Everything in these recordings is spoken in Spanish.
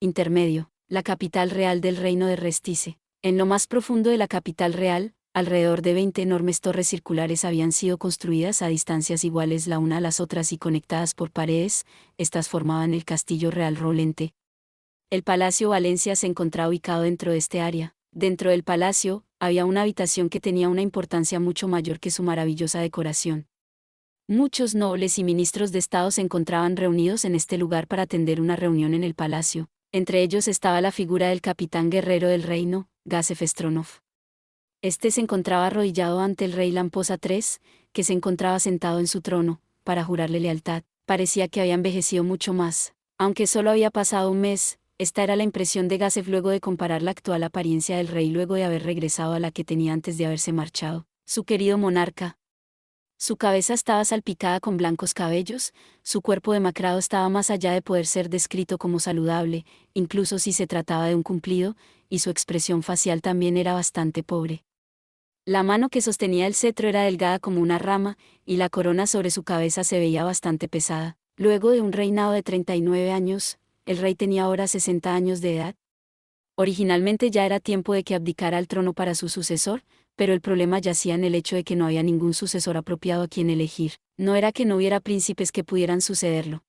intermedio, la capital real del reino de Restice. En lo más profundo de la capital real, alrededor de 20 enormes torres circulares habían sido construidas a distancias iguales la una a las otras y conectadas por paredes. Estas formaban el castillo real Rolente. El Palacio Valencia se encontraba ubicado dentro de este área. Dentro del palacio, había una habitación que tenía una importancia mucho mayor que su maravillosa decoración. Muchos nobles y ministros de Estado se encontraban reunidos en este lugar para atender una reunión en el palacio. Entre ellos estaba la figura del capitán guerrero del reino, Gásef Stronov. Este se encontraba arrodillado ante el rey Lamposa III, que se encontraba sentado en su trono, para jurarle lealtad. Parecía que había envejecido mucho más. Aunque solo había pasado un mes, esta era la impresión de Gásef luego de comparar la actual apariencia del rey luego de haber regresado a la que tenía antes de haberse marchado. Su querido monarca. Su cabeza estaba salpicada con blancos cabellos, su cuerpo demacrado estaba más allá de poder ser descrito como saludable, incluso si se trataba de un cumplido, y su expresión facial también era bastante pobre. La mano que sostenía el cetro era delgada como una rama, y la corona sobre su cabeza se veía bastante pesada. Luego de un reinado de 39 años, el rey tenía ahora 60 años de edad. Originalmente ya era tiempo de que abdicara al trono para su sucesor, pero el problema yacía en el hecho de que no había ningún sucesor apropiado a quien elegir. No era que no hubiera príncipes que pudieran sucederlo.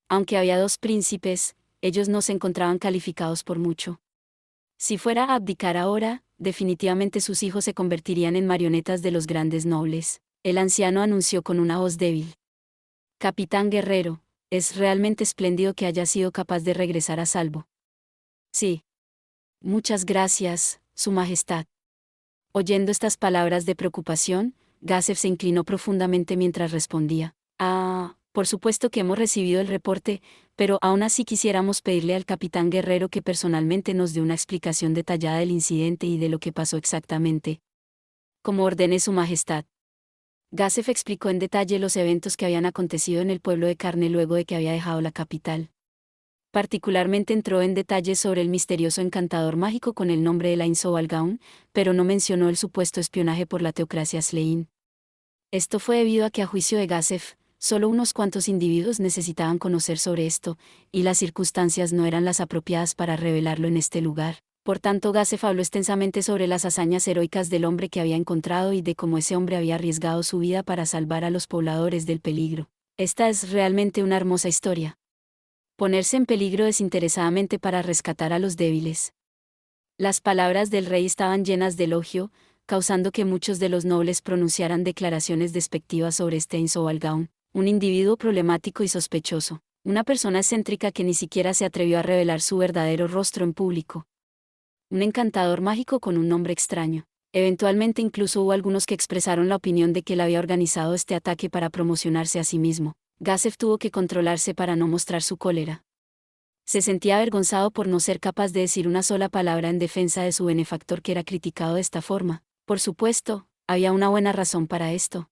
Aunque había 2 príncipes, ellos no se encontraban calificados por mucho. Si fuera a abdicar ahora, definitivamente sus hijos se convertirían en marionetas de los grandes nobles. El anciano anunció con una voz débil. Capitán guerrero, es realmente espléndido que haya sido capaz de regresar a salvo. Sí. Muchas gracias, Su Majestad. Oyendo estas palabras de preocupación, Gásef se inclinó profundamente mientras respondía. Por supuesto que hemos recibido el reporte, pero aún así quisiéramos pedirle al capitán guerrero que personalmente nos dé una explicación detallada del incidente y de lo que pasó exactamente. Como ordene Su Majestad. Gásef explicó en detalle los eventos que habían acontecido en el pueblo de Carne luego de que había dejado la capital. Particularmente entró en detalles sobre el misterioso encantador mágico con el nombre de Lain Sobalgaun, pero no mencionó el supuesto espionaje por la teocracia Slein. Esto fue debido a que a juicio de Gásef, solo unos cuantos individuos necesitaban conocer sobre esto, y las circunstancias no eran las apropiadas para revelarlo en este lugar. Por tanto, Gásef habló extensamente sobre las hazañas heroicas del hombre que había encontrado y de cómo ese hombre había arriesgado su vida para salvar a los pobladores del peligro. Esta es realmente una hermosa historia. Ponerse en peligro desinteresadamente para rescatar a los débiles. Las palabras del rey estaban llenas de elogio, causando que muchos de los nobles pronunciaran declaraciones despectivas sobre Stein Sobalgaun, un individuo problemático y sospechoso, una persona excéntrica que ni siquiera se atrevió a revelar su verdadero rostro en público. Un encantador mágico con un nombre extraño. Eventualmente incluso hubo algunos que expresaron la opinión de que él había organizado este ataque para promocionarse a sí mismo. Gásef tuvo que controlarse para no mostrar su cólera. Se sentía avergonzado por no ser capaz de decir una sola palabra en defensa de su benefactor que era criticado de esta forma. Por supuesto, había una buena razón para esto.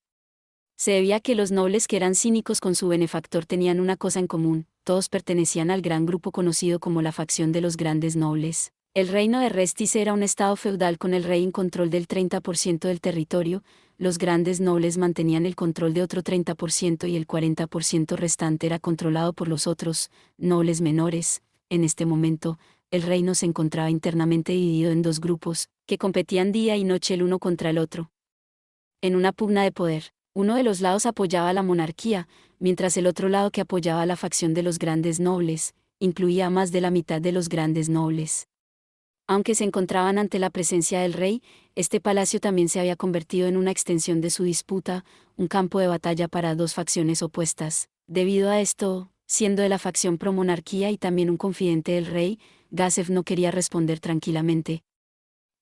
Se debía a que los nobles que eran cínicos con su benefactor tenían una cosa en común: todos pertenecían al gran grupo conocido como la facción de los grandes nobles. El reino de Restice era un estado feudal con el rey en control del 30% del territorio, los grandes nobles mantenían el control de otro 30% y el 40% restante era controlado por los otros, nobles menores. En este momento, el reino se encontraba internamente dividido en 2 grupos, que competían día y noche el uno contra el otro. En una pugna de poder, uno de los lados apoyaba a la monarquía, mientras el otro lado que apoyaba a la facción de los grandes nobles, incluía a más de la mitad de los grandes nobles. Aunque se encontraban ante la presencia del rey, este palacio también se había convertido en una extensión de su disputa, un campo de batalla para 2 facciones opuestas. Debido a esto, siendo de la facción pro-monarquía y también un confidente del rey, Gásef no quería responder tranquilamente.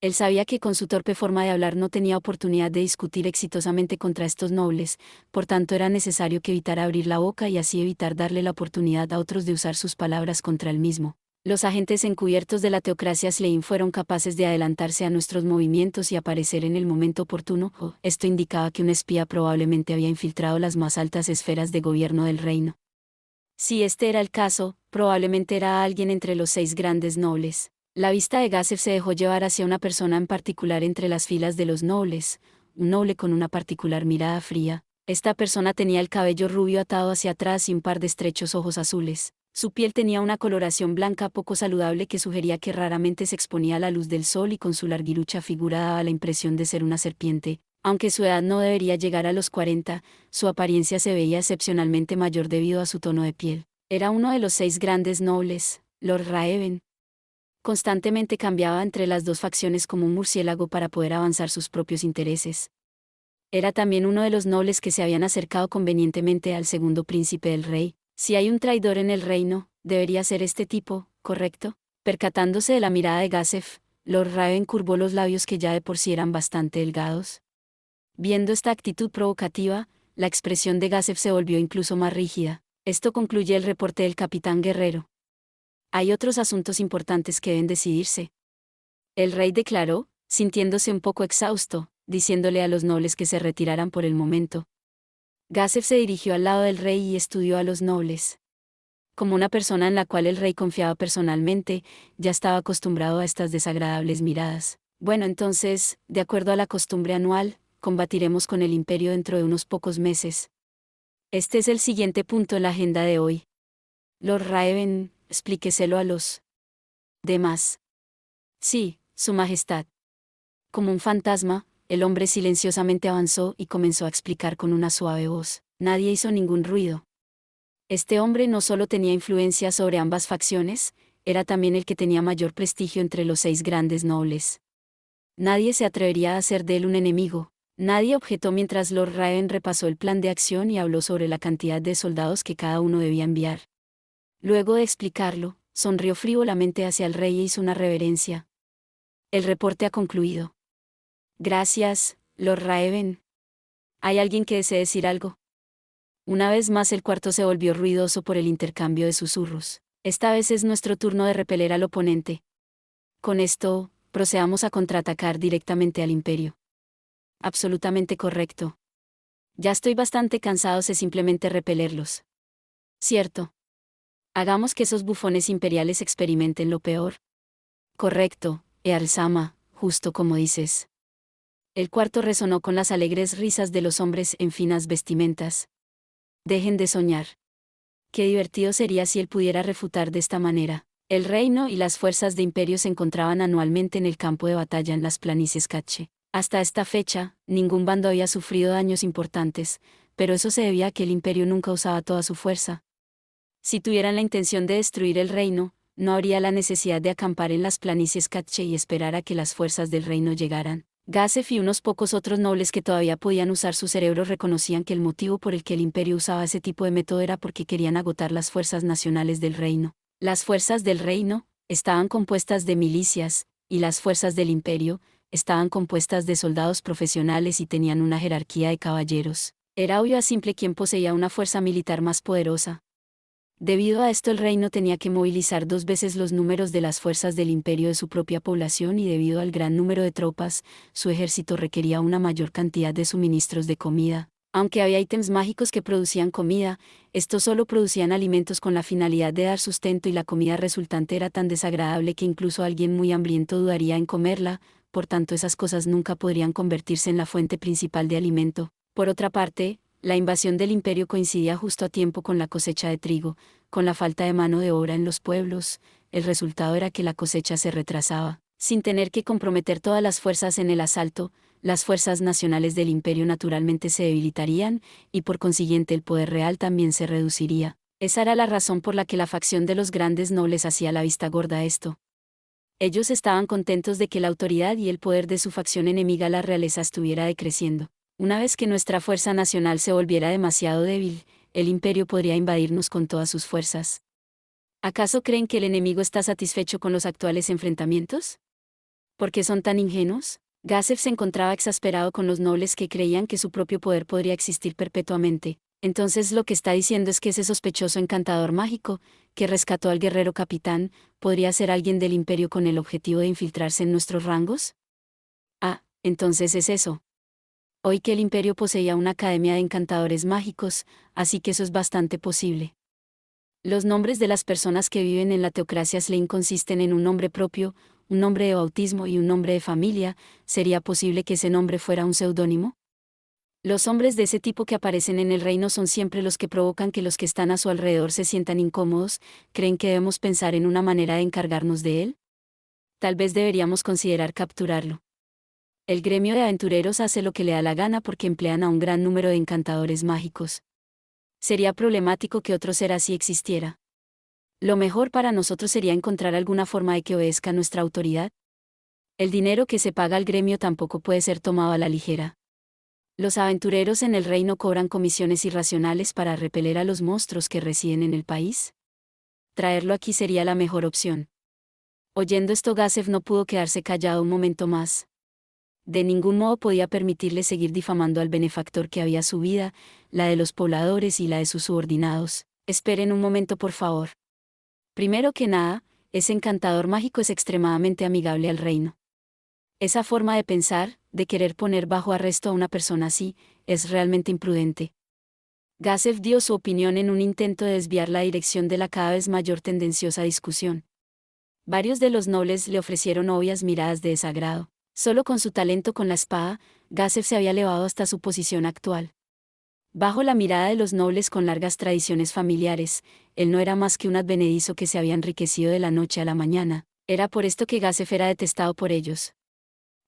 Él sabía que con su torpe forma de hablar no tenía oportunidad de discutir exitosamente contra estos nobles, por tanto era necesario que evitara abrir la boca y así evitar darle la oportunidad a otros de usar sus palabras contra él mismo. Los agentes encubiertos de la teocracia Slein fueron capaces de adelantarse a nuestros movimientos y aparecer en el momento oportuno. Esto indicaba que un espía probablemente había infiltrado las más altas esferas de gobierno del reino. Si este era el caso, probablemente era alguien entre los 6 grandes nobles. La vista de Gásef se dejó llevar hacia una persona en particular entre las filas de los nobles, un noble con una particular mirada fría, Esta persona tenía el cabello rubio atado hacia atrás y un par de estrechos ojos azules. Su piel tenía una coloración blanca poco saludable que sugería que raramente se exponía a la luz del sol y con su larguirucha figura daba la impresión de ser una serpiente. Aunque su edad no debería llegar a los 40, su apariencia se veía excepcionalmente mayor debido a su tono de piel. Era uno de los 6 grandes nobles, Lord Raeven. Constantemente cambiaba entre las dos facciones como un murciélago para poder avanzar sus propios intereses. Era también uno de los nobles que se habían acercado convenientemente al segundo príncipe del rey. Si hay un traidor en el reino, debería ser este tipo, ¿correcto? Percatándose de la mirada de Gazef, Lord Raven curvó los labios que ya de por sí eran bastante delgados. Viendo esta actitud provocativa, la expresión de Gazef se volvió incluso más rígida. Esto concluye el reporte del capitán Guerrero. Hay otros asuntos importantes que deben decidirse. El rey declaró, sintiéndose un poco exhausto, diciéndole a los nobles que se retiraran por el momento. Gazef se dirigió al lado del rey y estudió a los nobles. Como una persona en la cual el rey confiaba personalmente, ya estaba acostumbrado a estas desagradables miradas. Bueno, entonces, de acuerdo a la costumbre anual, combatiremos con el imperio dentro de unos pocos meses. Este es el siguiente punto en la agenda de hoy. Lord Raven, explíqueselo a los demás. Sí, Su Majestad. Como un fantasma, el hombre silenciosamente avanzó y comenzó a explicar con una suave voz. Nadie hizo ningún ruido. Este hombre no solo tenía influencia sobre ambas facciones, era también el que tenía mayor prestigio entre los 6 grandes nobles. Nadie se atrevería a hacer de él un enemigo. Nadie objetó mientras Lord Raven repasó el plan de acción y habló sobre la cantidad de soldados que cada uno debía enviar. Luego de explicarlo, sonrió frívolamente hacia el rey e hizo una reverencia. El reporte ha concluido. Gracias, Lord Raven. ¿Hay alguien que desee decir algo? Una vez más el cuarto se volvió ruidoso por el intercambio de susurros. Esta vez es nuestro turno de repeler al oponente. Con esto, procedamos a contraatacar directamente al imperio. Absolutamente correcto. Ya estoy bastante cansado de simplemente repelerlos. Cierto. Hagamos que esos bufones imperiales experimenten lo peor. Correcto, Earl-sama, justo como dices. El cuarto resonó con las alegres risas de los hombres en finas vestimentas. Dejen de soñar. Qué divertido sería si él pudiera refutar de esta manera. El reino y las fuerzas de imperio se encontraban anualmente en el campo de batalla en las planicies Cache. Hasta esta fecha, ningún bando había sufrido daños importantes, pero eso se debía a que el imperio nunca usaba toda su fuerza. Si tuvieran la intención de destruir el reino, no habría la necesidad de acampar en las planicies Cache y esperar a que las fuerzas del reino llegaran. Gazef y unos pocos otros nobles que todavía podían usar su cerebro reconocían que el motivo por el que el imperio usaba ese tipo de método era porque querían agotar las fuerzas nacionales del reino. Las fuerzas del reino estaban compuestas de milicias, y las fuerzas del imperio estaban compuestas de soldados profesionales y tenían una jerarquía de caballeros. Era obvio a simple quien poseía una fuerza militar más poderosa. Debido a esto el reino tenía que movilizar 2 veces los números de las fuerzas del imperio de su propia población y debido al gran número de tropas, su ejército requería una mayor cantidad de suministros de comida. Aunque había ítems mágicos que producían comida, estos solo producían alimentos con la finalidad de dar sustento y la comida resultante era tan desagradable que incluso alguien muy hambriento dudaría en comerla, por tanto esas cosas nunca podrían convertirse en la fuente principal de alimento. Por otra parte, la invasión del imperio coincidía justo a tiempo con la cosecha de trigo. Con la falta de mano de obra en los pueblos, el resultado era que la cosecha se retrasaba. Sin tener que comprometer todas las fuerzas en el asalto, las fuerzas nacionales del imperio naturalmente se debilitarían, y por consiguiente el poder real también se reduciría. Esa era la razón por la que la facción de los grandes nobles hacía la vista gorda a esto. Ellos estaban contentos de que la autoridad y el poder de su facción enemiga, la realeza, estuviera decreciendo. Una vez que nuestra fuerza nacional se volviera demasiado débil, el imperio podría invadirnos con todas sus fuerzas. ¿Acaso creen que el enemigo está satisfecho con los actuales enfrentamientos? ¿Por qué son tan ingenuos? Gazef se encontraba exasperado con los nobles que creían que su propio poder podría existir perpetuamente. Entonces lo que está diciendo es que ese sospechoso encantador mágico, que rescató al guerrero capitán, podría ser alguien del imperio con el objetivo de infiltrarse en nuestros rangos. Ah, entonces es eso. Oí que el imperio poseía una academia de encantadores mágicos, así que eso es bastante posible. Los nombres de las personas que viven en la teocracia Slane consisten en un nombre propio, un nombre de bautismo y un nombre de familia. ¿Sería posible que ese nombre fuera un seudónimo? Los hombres de ese tipo que aparecen en el reino son siempre los que provocan que los que están a su alrededor se sientan incómodos. ¿Creen que debemos pensar en una manera de encargarnos de él? Tal vez deberíamos considerar capturarlo. El gremio de aventureros hace lo que le da la gana porque emplean a un gran número de encantadores mágicos. Sería problemático que otro ser así existiera. Lo mejor para nosotros sería encontrar alguna forma de que obedezca nuestra autoridad. El dinero que se paga al gremio tampoco puede ser tomado a la ligera. Los aventureros en el reino cobran comisiones irracionales para repeler a los monstruos que residen en el país. Traerlo aquí sería la mejor opción. Oyendo esto, Gazef no pudo quedarse callado un momento más. De ningún modo podía permitirle seguir difamando al benefactor que había su vida, la de los pobladores y la de sus subordinados. Esperen un momento, por favor. Primero que nada, ese encantador mágico es extremadamente amigable al reino. Esa forma de pensar, de querer poner bajo arresto a una persona así, es realmente imprudente. Gazef dio su opinión en un intento de desviar la dirección de la cada vez mayor tendenciosa discusión. Varios de los nobles le ofrecieron obvias miradas de desagrado. Solo con su talento con la espada, Gazef se había elevado hasta su posición actual. Bajo la mirada de los nobles con largas tradiciones familiares, él no era más que un advenedizo que se había enriquecido de la noche a la mañana. Era por esto que Gazef era detestado por ellos.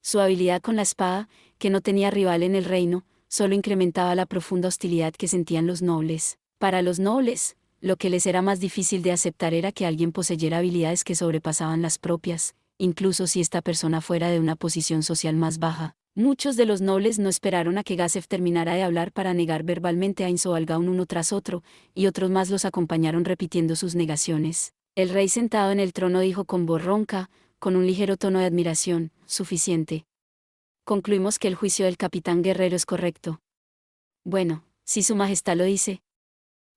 Su habilidad con la espada, que no tenía rival en el reino, solo incrementaba la profunda hostilidad que sentían los nobles. Para los nobles, lo que les era más difícil de aceptar era que alguien poseyera habilidades que sobrepasaban las propias, incluso si esta persona fuera de una posición social más baja. Muchos de los nobles no esperaron a que Gazef terminara de hablar para negar verbalmente a Insoalgaun uno tras otro, y otros más los acompañaron repitiendo sus negaciones. El rey sentado en el trono dijo con voz ronca, con un ligero tono de admiración: suficiente. Concluimos que el juicio del capitán guerrero es correcto. Bueno, si su majestad lo dice.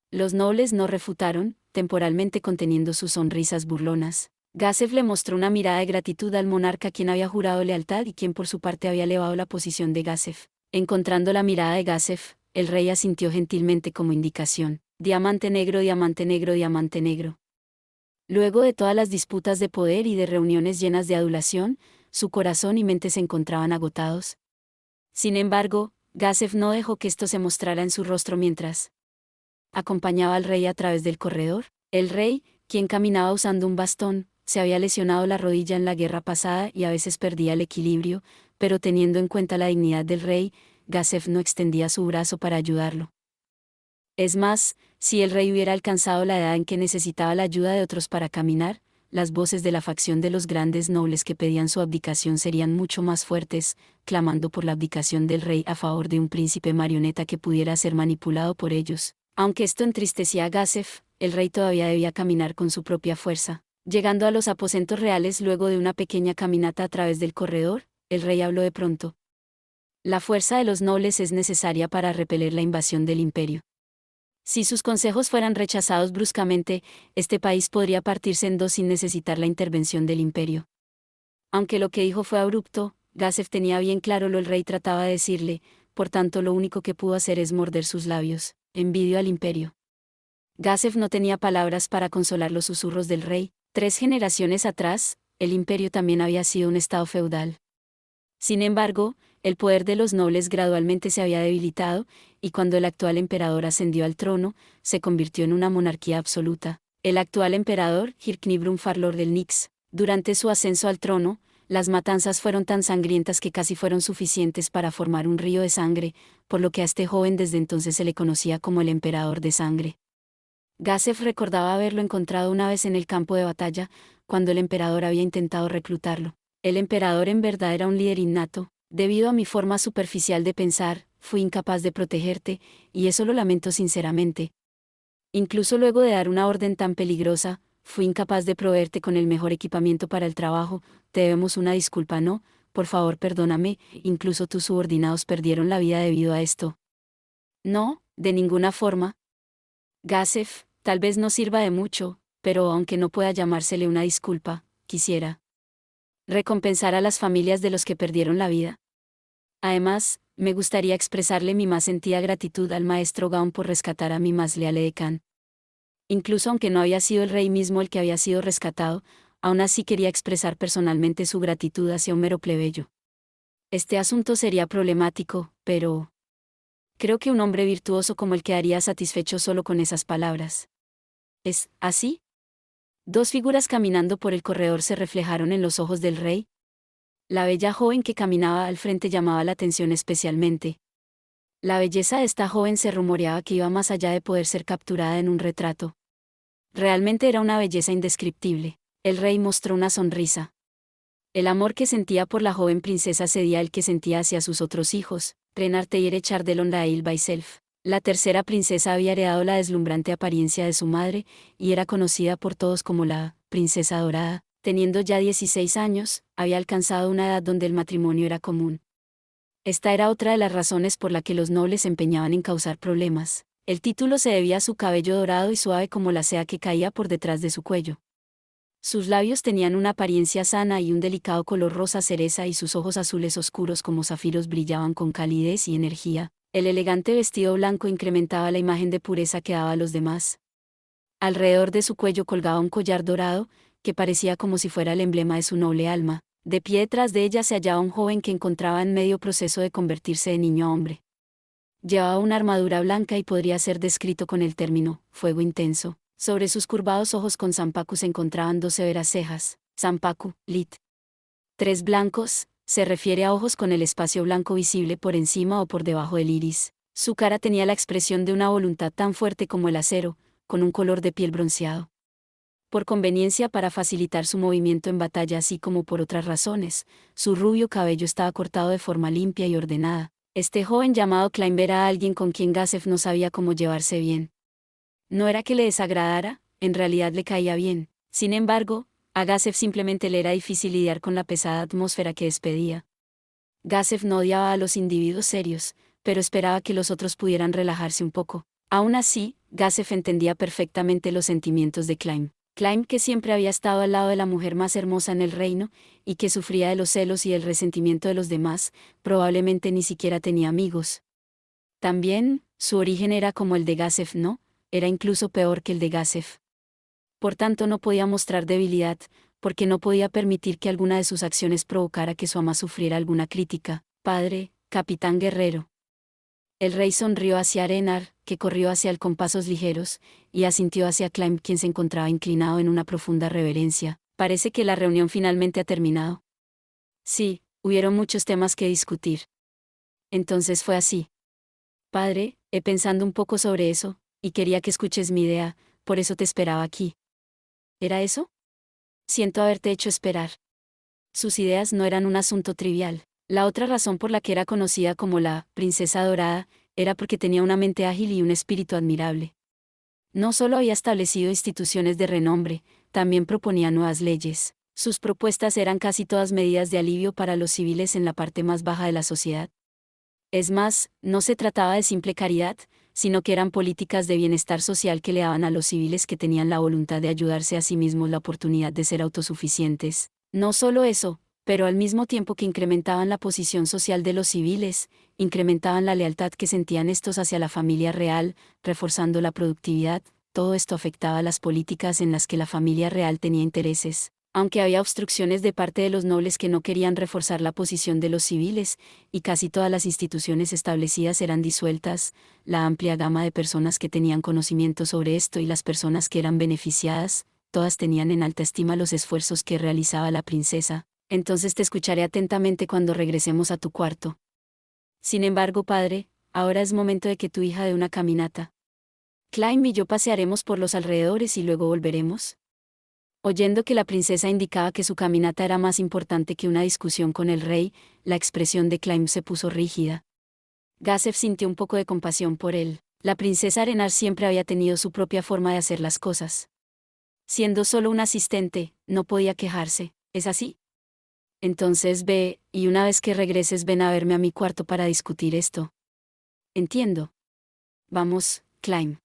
Los nobles no refutaron, temporalmente conteniendo sus sonrisas burlonas. Gazef le mostró una mirada de gratitud al monarca, quien había jurado lealtad y quien por su parte había elevado la posición de Gazef. Encontrando la mirada de Gazef, el rey asintió gentilmente como indicación: diamante negro, diamante negro, diamante negro. Luego de todas las disputas de poder y de reuniones llenas de adulación, su corazón y mente se encontraban agotados. Sin embargo, Gazef no dejó que esto se mostrara en su rostro mientras acompañaba al rey a través del corredor. El rey, quien caminaba usando un bastón, se había lesionado la rodilla en la guerra pasada y a veces perdía el equilibrio, pero teniendo en cuenta la dignidad del rey, Gazef no extendía su brazo para ayudarlo. Es más, si el rey hubiera alcanzado la edad en que necesitaba la ayuda de otros para caminar, las voces de la facción de los grandes nobles que pedían su abdicación serían mucho más fuertes, clamando por la abdicación del rey a favor de un príncipe marioneta que pudiera ser manipulado por ellos. Aunque esto entristecía a Gazef, el rey todavía debía caminar con su propia fuerza. Llegando a los aposentos reales luego de una pequeña caminata a través del corredor, el rey habló de pronto. La fuerza de los nobles es necesaria para repeler la invasión del imperio. Si sus consejos fueran rechazados bruscamente, este país podría partirse en dos sin necesitar la intervención del imperio. Aunque lo que dijo fue abrupto, Gazef tenía bien claro lo el rey trataba de decirle, por tanto lo único que pudo hacer es morder sus labios. Envidio al imperio. Gazef no tenía palabras para consolar los susurros del rey. 3 generaciones atrás, el imperio también había sido un estado feudal. Sin embargo, el poder de los nobles gradualmente se había debilitado, y cuando el actual emperador ascendió al trono, se convirtió en una monarquía absoluta. El actual emperador, Hirknibrun Farlor del Nix, durante su ascenso al trono, las matanzas fueron tan sangrientas que casi fueron suficientes para formar un río de sangre, por lo que a este joven desde entonces se le conocía como el emperador de sangre. Gazef recordaba haberlo encontrado una vez en el campo de batalla, cuando el emperador había intentado reclutarlo. El emperador en verdad era un líder innato. Debido a mi forma superficial de pensar, fui incapaz de protegerte, y eso lo lamento sinceramente. Incluso luego de dar una orden tan peligrosa, fui incapaz de proveerte con el mejor equipamiento para el trabajo. Te debemos una disculpa, ¿no? Por favor, perdóname, incluso tus subordinados perdieron la vida debido a esto. No, de ninguna forma. Gazef, tal vez no sirva de mucho, pero aunque no pueda llamársele una disculpa, quisiera recompensar a las familias de los que perdieron la vida. Además, me gustaría expresarle mi más sentida gratitud al maestro Gaon por rescatar a mi más leal edecán. Incluso aunque no había sido el rey mismo el que había sido rescatado, aún así quería expresar personalmente su gratitud hacia un mero plebeyo. Este asunto sería problemático, pero Creo que un hombre virtuoso como el quedaría satisfecho solo con esas palabras. ¿Es así? Dos figuras caminando por el corredor se reflejaron en los ojos del rey. La bella joven que caminaba al frente llamaba la atención especialmente. La belleza de esta joven se rumoreaba que iba más allá de poder ser capturada en un retrato. Realmente era una belleza indescriptible. El rey mostró una sonrisa. El amor que sentía por la joven princesa cedía al que sentía hacia sus otros hijos, Renarteir y Chardellon Rail by Self. La tercera princesa había heredado la deslumbrante apariencia de su madre, y era conocida por todos como la princesa dorada. Teniendo ya 16 años, había alcanzado una edad donde el matrimonio era común. Esta era otra de las razones por la que los nobles se empeñaban en causar problemas. El título se debía a su cabello dorado y suave como la seda que caía por detrás de su cuello. Sus labios tenían una apariencia sana y un delicado color rosa cereza, y sus ojos azules oscuros como zafiros brillaban con calidez y energía. El elegante vestido blanco incrementaba la imagen de pureza que daba a los demás. Alrededor de su cuello colgaba un collar dorado, que parecía como si fuera el emblema de su noble alma. De pie detrás de ella se hallaba un joven que encontraba en medio proceso de convertirse de niño a hombre. Llevaba una armadura blanca y podría ser descrito con el término fuego intenso. Sobre sus curvados ojos con zampacu se encontraban dos severas cejas, zampacu, lit. Tres blancos, se refiere a ojos con el espacio blanco visible por encima o por debajo del iris. Su cara tenía la expresión de una voluntad tan fuerte como el acero, con un color de piel bronceado. Por conveniencia para facilitar su movimiento en batalla así como por otras razones, su rubio cabello estaba cortado de forma limpia y ordenada. Este joven llamado Climb era alguien con quien Gazef no sabía cómo llevarse bien. No era que le desagradara, en realidad le caía bien. Sin embargo, a Gazef simplemente le era difícil lidiar con la pesada atmósfera que despedía. Gazef no odiaba a los individuos serios, pero esperaba que los otros pudieran relajarse un poco. Aún así, Gazef entendía perfectamente los sentimientos de Climb. Climb, que siempre había estado al lado de la mujer más hermosa en el reino, y que sufría de los celos y el resentimiento de los demás, probablemente ni siquiera tenía amigos. También, su origen era como el de Gazef, ¿no? Era incluso peor que el de Gazef. Por tanto no podía mostrar debilidad, porque no podía permitir que alguna de sus acciones provocara que su ama sufriera alguna crítica. Padre, capitán guerrero. El rey sonrió hacia Arenar, que corrió hacia él con pasos ligeros, y asintió hacia Climb, quien se encontraba inclinado en una profunda reverencia. Parece que la reunión finalmente ha terminado. Sí, hubieron muchos temas que discutir. Entonces fue así. Padre, he pensado un poco sobre eso, y quería que escuches mi idea, por eso te esperaba aquí. ¿Era eso? Siento haberte hecho esperar. Sus ideas no eran un asunto trivial. La otra razón por la que era conocida como la princesa dorada, era porque tenía una mente ágil y un espíritu admirable. No solo había establecido instituciones de renombre, también proponía nuevas leyes. Sus propuestas eran casi todas medidas de alivio para los civiles en la parte más baja de la sociedad. Es más, no se trataba de simple caridad, sino que eran políticas de bienestar social que le daban a los civiles que tenían la voluntad de ayudarse a sí mismos la oportunidad de ser autosuficientes. No solo eso, pero al mismo tiempo que incrementaban la posición social de los civiles, incrementaban la lealtad que sentían estos hacia la familia real, reforzando la productividad. Todo esto afectaba a las políticas en las que la familia real tenía intereses. Aunque había obstrucciones de parte de los nobles que no querían reforzar la posición de los civiles, y casi todas las instituciones establecidas eran disueltas, la amplia gama de personas que tenían conocimiento sobre esto y las personas que eran beneficiadas, todas tenían en alta estima los esfuerzos que realizaba la princesa. Entonces te escucharé atentamente cuando regresemos a tu cuarto. Sin embargo, padre, ahora es momento de que tu hija dé una caminata. Climb y yo pasearemos por los alrededores y luego volveremos. Oyendo que la princesa indicaba que su caminata era más importante que una discusión con el rey, la expresión de Climb se puso rígida. Gazef sintió un poco de compasión por él. La princesa Arenar siempre había tenido su propia forma de hacer las cosas. Siendo solo un asistente, no podía quejarse, ¿es así? Entonces ve, y una vez que regreses ven a verme a mi cuarto para discutir esto. Entiendo. Vamos, Climb.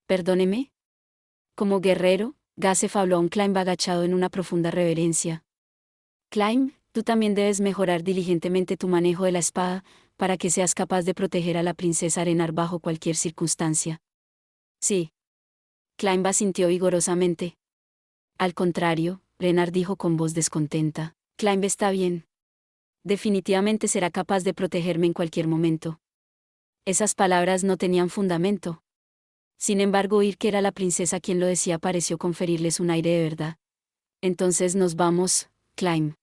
Perdóneme. Como guerrero, Gazef habló a un Climb agachado en una profunda reverencia. Climb, tú también debes mejorar diligentemente tu manejo de la espada, para que seas capaz de proteger a la princesa Arenar bajo cualquier circunstancia. Sí. Climb asintió vigorosamente. Al contrario, Arenar dijo con voz descontenta. Climb está bien. Definitivamente será capaz de protegerme en cualquier momento. Esas palabras no tenían fundamento. Sin embargo, oír que era la princesa quien lo decía pareció conferirles un aire de verdad. Entonces nos vamos, Climb.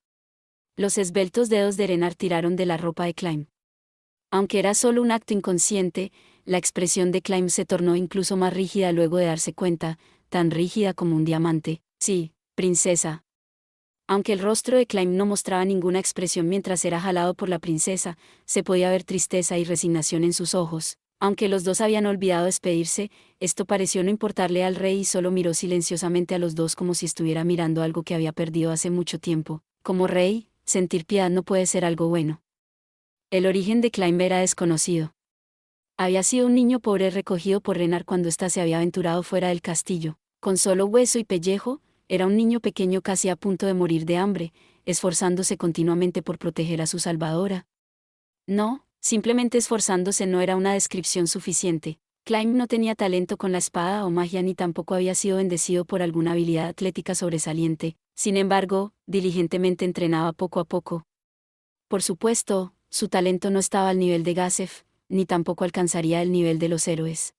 Los esbeltos dedos de Renar tiraron de la ropa de Climb. Aunque era solo un acto inconsciente, la expresión de Climb se tornó incluso más rígida luego de darse cuenta, tan rígida como un diamante. Sí, princesa. Aunque el rostro de Climb no mostraba ninguna expresión mientras era jalado por la princesa, se podía ver tristeza y resignación en sus ojos. Aunque los dos habían olvidado despedirse, esto pareció no importarle al rey y solo miró silenciosamente a los dos como si estuviera mirando algo que había perdido hace mucho tiempo. Como rey, sentir piedad no puede ser algo bueno. El origen de Climb era desconocido. Había sido un niño pobre recogido por Renar cuando ésta se había aventurado fuera del castillo. Con solo hueso y pellejo, era un niño pequeño casi a punto de morir de hambre, esforzándose continuamente por proteger a su salvadora. No, simplemente esforzándose no era una descripción suficiente. Climb no tenía talento con la espada o magia ni tampoco había sido bendecido por alguna habilidad atlética sobresaliente. Sin embargo, diligentemente entrenaba poco a poco. Por supuesto, su talento no estaba al nivel de Gazef, ni tampoco alcanzaría el nivel de los héroes.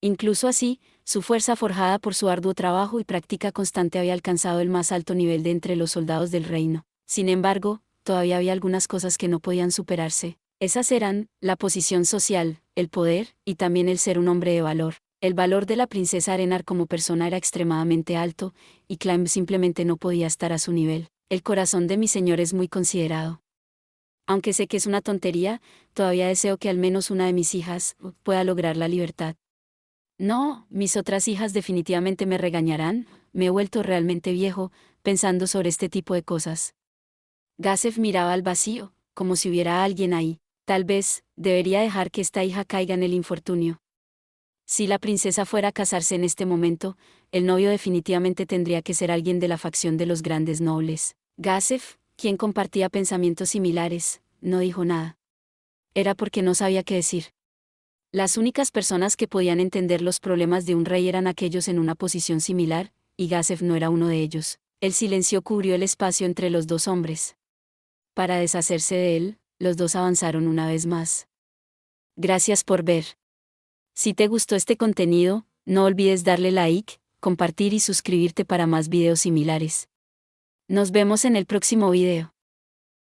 Incluso así, su fuerza forjada por su arduo trabajo y práctica constante había alcanzado el más alto nivel de entre los soldados del reino. Sin embargo, todavía había algunas cosas que no podían superarse. Esas eran, la posición social, el poder, y también el ser un hombre de valor. El valor de la princesa Arenar como persona era extremadamente alto, y Climb simplemente no podía estar a su nivel. El corazón de mi señor es muy considerado. Aunque sé que es una tontería, todavía deseo que al menos una de mis hijas pueda lograr la libertad. No, mis otras hijas definitivamente me regañarán, me he vuelto realmente viejo, pensando sobre este tipo de cosas. Gazef miraba al vacío, como si hubiera alguien ahí. Tal vez, debería dejar que esta hija caiga en el infortunio. Si la princesa fuera a casarse en este momento, el novio definitivamente tendría que ser alguien de la facción de los grandes nobles. Gazef, quien compartía pensamientos similares, no dijo nada. Era porque no sabía qué decir. Las únicas personas que podían entender los problemas de un rey eran aquellos en una posición similar, y Gazef no era uno de ellos. El silencio cubrió el espacio entre los dos hombres. Para deshacerse de él, los dos avanzaron una vez más. Gracias por ver. Si te gustó este contenido, no olvides darle like, compartir y suscribirte para más videos similares. Nos vemos en el próximo video.